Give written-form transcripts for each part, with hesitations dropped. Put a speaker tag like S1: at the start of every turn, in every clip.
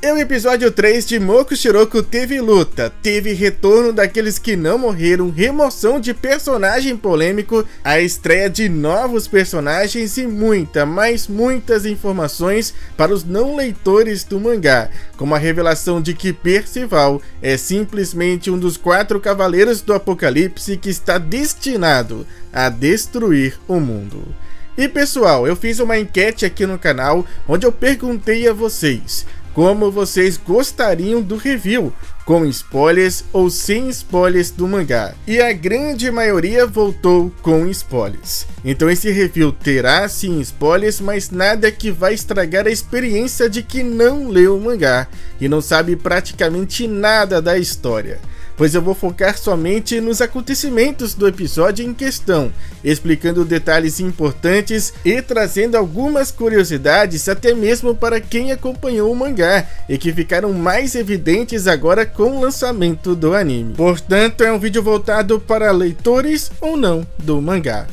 S1: E o episódio 3 de Moku Shiroku teve luta, teve retorno daqueles que não morreram, remoção de personagem polêmico, a estreia de novos personagens e muitas informações para os não leitores do mangá, como a revelação de que Percival é simplesmente um dos 4 cavaleiros do Apocalipse que está destinado a destruir o mundo. E pessoal, eu fiz uma enquete aqui no canal onde eu perguntei a vocês como vocês gostariam do review, com spoilers ou sem spoilers do mangá. E a grande maioria votou com spoilers. Então esse review terá sim spoilers, mas nada que vai estragar a experiência de quem não leu o mangá e não sabe praticamente nada da história. Pois eu vou focar somente nos acontecimentos do episódio em questão, explicando detalhes importantes e trazendo algumas curiosidades até mesmo para quem acompanhou o mangá e que ficaram mais evidentes agora com o lançamento do anime. Portanto, é um vídeo voltado para leitores ou não do mangá.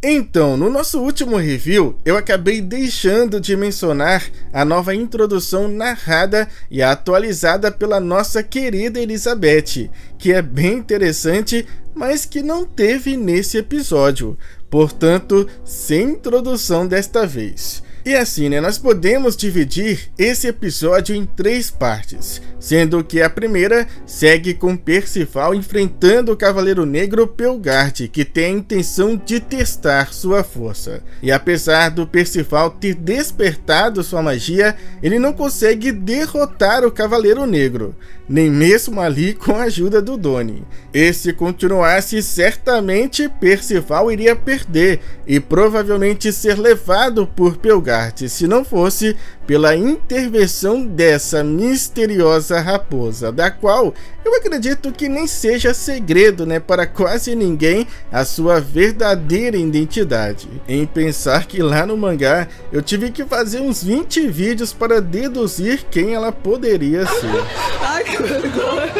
S1: Então, no nosso último review, eu acabei deixando de mencionar a nova introdução narrada e atualizada pela nossa querida Elizabeth, que é bem interessante, mas que não teve nesse episódio, portanto, sem introdução desta vez. E assim, nós podemos dividir esse episódio em 3 partes, sendo que a primeira segue com Percival enfrentando o Cavaleiro Negro Pelgard, que tem a intenção de testar sua força. E apesar do Percival ter despertado sua magia, ele não consegue derrotar o Cavaleiro Negro, nem mesmo ali com a ajuda do Doni. E se continuasse, certamente Percival iria perder e provavelmente ser levado por Pelgard, se não fosse pela intervenção dessa misteriosa raposa, da qual eu acredito que nem seja segredo, para quase ninguém, a sua verdadeira identidade. Em pensar que lá no mangá eu tive que fazer uns 20 vídeos para deduzir quem ela poderia ser. Ai, que vergonha!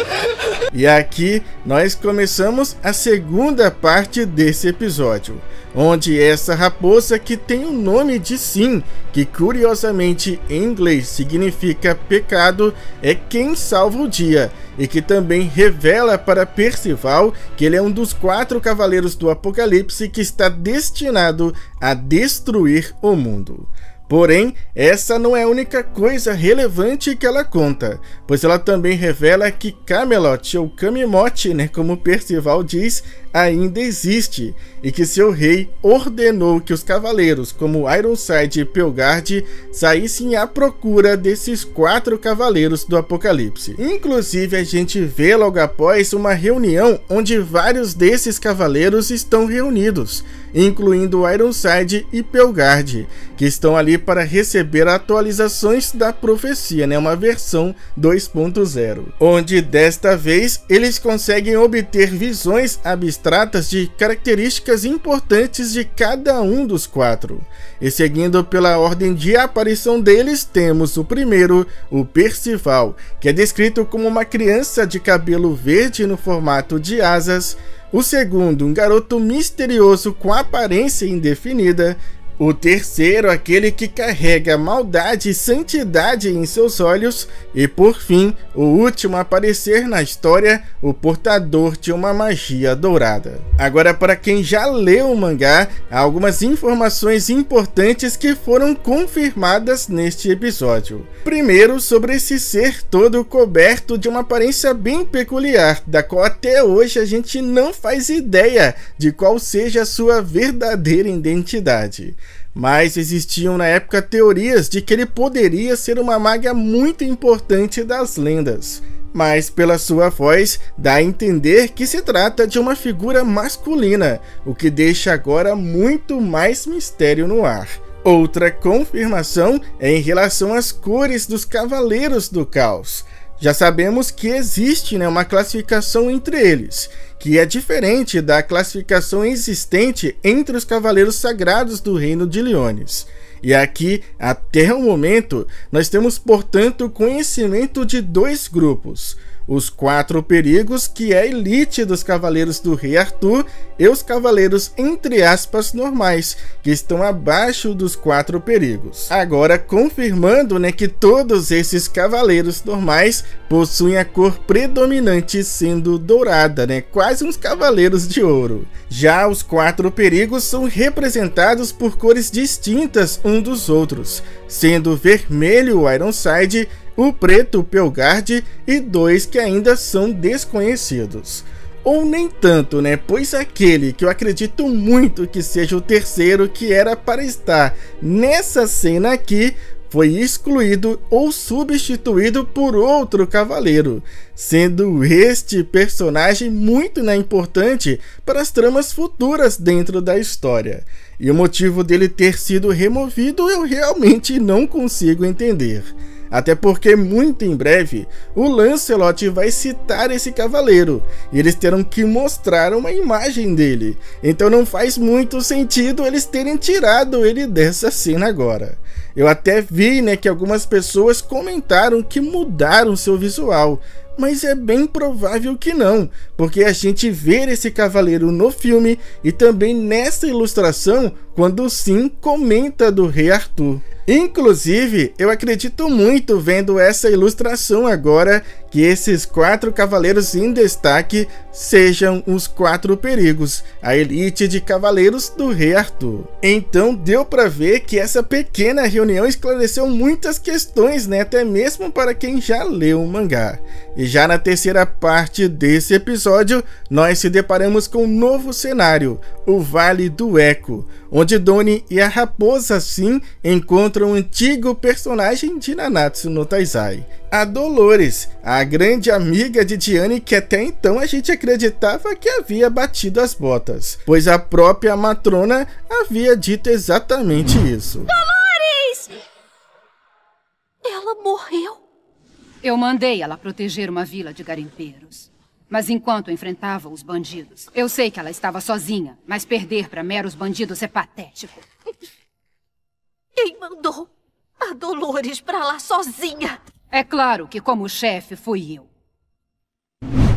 S1: E aqui nós começamos a segunda parte desse episódio, onde essa raposa, que tem o nome de Sin, que curiosamente em inglês significa pecado, é quem salva o dia, e que também revela para Percival que ele é um dos 4 cavaleiros do Apocalipse que está destinado a destruir o mundo. Porém, essa não é a única coisa relevante que ela conta, pois ela também revela que Camelot, ou Camimote, como Percival diz, ainda existe, e que seu rei ordenou que os cavaleiros, como Ironside e Pelgard, saíssem à procura desses 4 cavaleiros do Apocalipse. Inclusive, a gente vê logo após uma reunião onde vários desses cavaleiros estão reunidos, incluindo Ironside e Pelgard, que estão ali para receber atualizações da profecia, uma versão 2.0, onde desta vez eles conseguem obter visões abstratas de características importantes de cada um dos 4. E seguindo pela ordem de aparição deles, temos o primeiro, o Percival, que é descrito como uma criança de cabelo verde no formato de asas. O segundo, um garoto misterioso com aparência indefinida. O terceiro, aquele que carrega maldade e santidade em seus olhos. E por fim, o último a aparecer na história, o portador de uma magia dourada. Agora, para quem já leu o mangá, há algumas informações importantes que foram confirmadas neste episódio. Primeiro, sobre esse ser todo coberto de uma aparência bem peculiar, da qual até hoje a gente não faz ideia de qual seja a sua verdadeira identidade. Mas existiam na época teorias de que ele poderia ser uma maga muito importante das lendas. Mas pela sua voz dá a entender que se trata de uma figura masculina, o que deixa agora muito mais mistério no ar. Outra confirmação é em relação às cores dos Cavaleiros do Caos. Já sabemos que existe uma classificação entre eles, que é diferente da classificação existente entre os Cavaleiros Sagrados do Reino de Leones. E aqui, até o momento, nós temos, portanto, conhecimento de 2 grupos. os 4 perigos, que é a elite dos cavaleiros do Rei Arthur, e os cavaleiros entre aspas normais, que estão abaixo dos 4 perigos. Agora confirmando, né, que todos esses cavaleiros normais possuem a cor predominante sendo dourada, né, quase uns cavaleiros de ouro. Já os 4 perigos são representados por cores distintas um dos outros, sendo o vermelho o Ironside, o preto o Pelgard e 2 que ainda são desconhecidos. Ou nem tanto, né? Pois aquele que eu acredito muito que seja o terceiro, que era para estar nessa cena aqui, foi excluído ou substituído por outro cavaleiro, sendo este personagem muito importante para as tramas futuras dentro da história. E o motivo dele ter sido removido eu realmente não consigo entender. Até porque muito em breve o Lancelot vai citar esse cavaleiro e eles terão que mostrar uma imagem dele, então não faz muito sentido eles terem tirado ele dessa cena agora. Eu até vi, né, que algumas pessoas comentaram que mudaram seu visual, mas é bem provável que não, porque a gente vê esse cavaleiro no filme e também nessa ilustração quando o Sim comenta do Rei Arthur. Inclusive, eu acredito muito vendo essa ilustração agora que esses 4 cavaleiros em destaque sejam os 4 perigos, a elite de cavaleiros do Rei Arthur. Então deu para ver que essa pequena reunião esclareceu muitas questões, né, até mesmo para quem já leu o mangá. E já na terceira parte desse episódio, nós se deparamos com um novo cenário, o Vale do Eco, onde Doni e a raposa Sim encontram um antigo personagem de Nanatsu no Taizai, a Dolores, a grande amiga de Diane que até então a gente acreditava que havia batido as botas, pois a própria matrona havia dito exatamente isso.
S2: Dolores! Ela morreu?
S3: Eu mandei ela proteger uma vila de garimpeiros. Mas enquanto enfrentava os bandidos, eu sei que ela estava sozinha, mas perder para meros bandidos é patético.
S2: Quem mandou a Dolores pra lá sozinha?
S3: É claro que como chefe fui eu.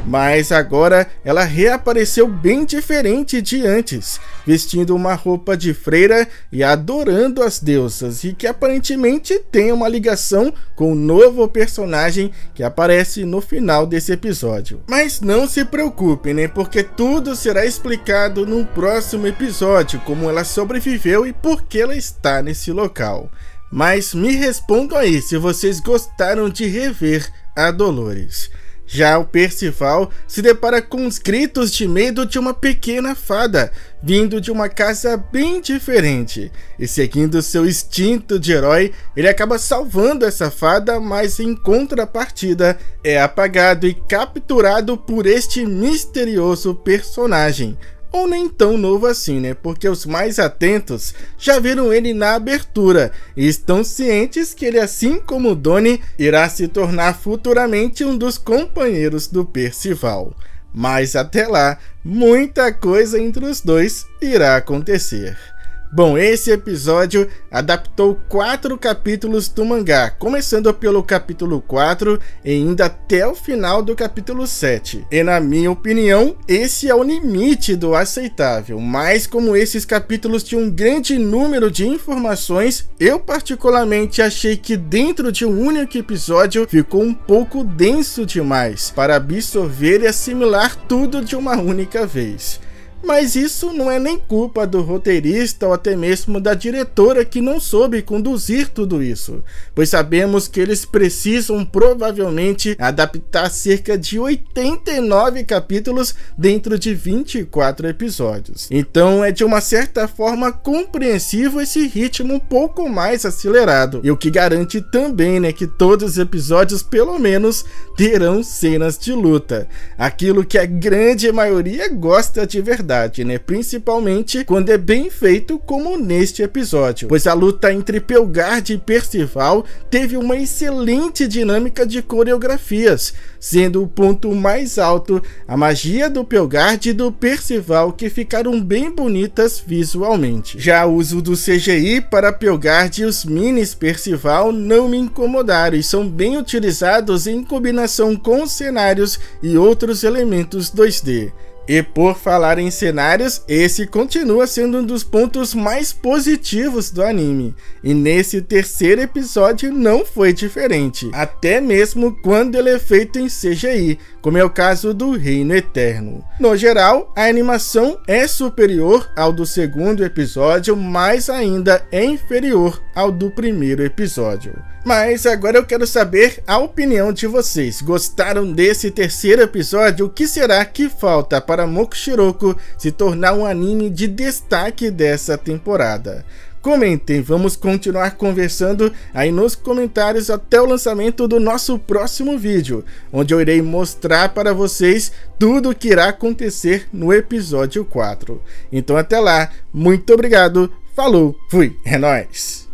S1: Mas agora ela reapareceu bem diferente de antes, vestindo uma roupa de freira e adorando as deusas, e que aparentemente tem uma ligação com o novo personagem que aparece no final desse episódio. Mas não se preocupe, né? Porque tudo será explicado no próximo episódio, como ela sobreviveu e por que ela está nesse local. Mas me respondam aí se vocês gostaram de rever a Dolores. Já o Percival se depara com os gritos de medo de uma pequena fada, vindo de uma casa bem diferente. E seguindo seu instinto de herói, ele acaba salvando essa fada, mas em contrapartida é apagado e capturado por este misterioso personagem. Ou nem tão novo assim, né? Porque os mais atentos já viram ele na abertura e estão cientes que ele, assim como Doni, irá se tornar futuramente um dos companheiros do Percival. Mas até lá, muita coisa entre os dois irá acontecer. Bom, esse episódio adaptou 4 capítulos do mangá, começando pelo capítulo 4 e indo até o final do capítulo 7. E na minha opinião, esse é o limite do aceitável, mas como esses capítulos tinham um grande número de informações, eu particularmente achei que dentro de um único episódio ficou um pouco denso demais para absorver e assimilar tudo de uma única vez. Mas isso não é nem culpa do roteirista ou até mesmo da diretora que não soube conduzir tudo isso, pois sabemos que eles precisam provavelmente adaptar cerca de 89 capítulos dentro de 24 episódios. Então é de uma certa forma compreensível esse ritmo um pouco mais acelerado, e o que garante também, né, que todos os episódios pelo menos terão cenas de luta, aquilo que a grande maioria gosta de verdade. verdade, né? Principalmente quando é bem feito como neste episódio, pois a luta entre Pelgarde e Percival teve uma excelente dinâmica de coreografias, sendo o ponto mais alto a magia do Pelgarde e do Percival, que ficaram bem bonitas visualmente. Já o uso do CGI para Pelgarde e os minis Percival não me incomodaram e são bem utilizados em combinação com cenários e outros elementos 2D. E por falar em cenários, esse continua sendo um dos pontos mais positivos do anime. E nesse terceiro episódio não foi diferente, até mesmo quando ele é feito em CGI, como é o caso do Reino Eterno. No geral, a animação é superior ao do segundo episódio, mas ainda é inferior ao do primeiro episódio. Mas agora eu quero saber a opinião de vocês. Gostaram desse terceiro episódio? O que será que falta para Mokushiroko se tornar um anime de destaque dessa temporada? Comentem, vamos continuar conversando aí nos comentários até o lançamento do nosso próximo vídeo, onde eu irei mostrar para vocês tudo o que irá acontecer no episódio 4. Então até lá, muito obrigado, falou, fui, é nóis!